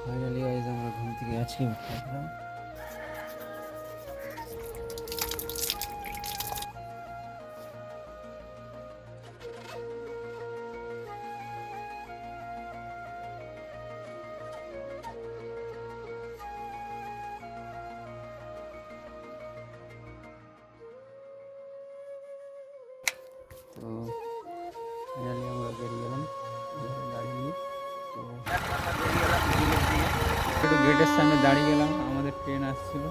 Finally guys আমরা ঘুম থেকে আজকে উঠলাম। তো ফাইনালি আমরা বেরিয়ে গেলাম গাড়ি নিয়ে। তো একটু গেটের সামনে দাঁড়িয়ে গেলাম, আমাদের ট্রেন আসছিল।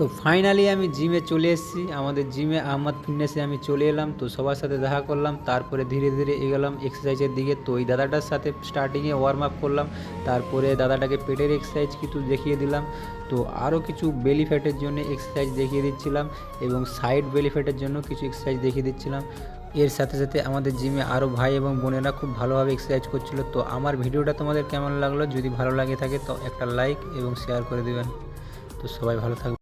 তো ফাইনালি আমি জিমে চলে এসেছি। আমাদের জিমে আহমদ ফিটনেসে আমি চলে এলাম। তো সবার সাথে দেখা করলাম, তারপরে ধীরে ধীরে এগোলাম এক্সারসাইজের দিকে। তো এই দাদাটার সাথে স্টার্টিংয়ে ওয়ার্ম আপ করলাম, তারপরে দাদাটাকে পেটের এক্সারসাইজ কিছু দেখিয়ে দিলাম। তো আরও কিছু বেলি ফ্যাটের জন্য এক্সারসাইজ দেখিয়ে দিচ্ছিলাম এবং সাইড বেলি ফ্যাটের জন্য কিছু এক্সারসাইজ দেখিয়ে দিচ্ছিলাম। এর সাথে সাথে আমাদের জিমে আরও ভাই এবং বোনেরা খুব ভালোভাবে এক্সারসাইজ করছিল। তো আমার ভিডিওটা তোমাদের কেমন লাগলো? যদি ভালো লাগে থাকে তো একটা লাইক এবং শেয়ার করে দেবেন। তো সবাই ভালো থাকবে।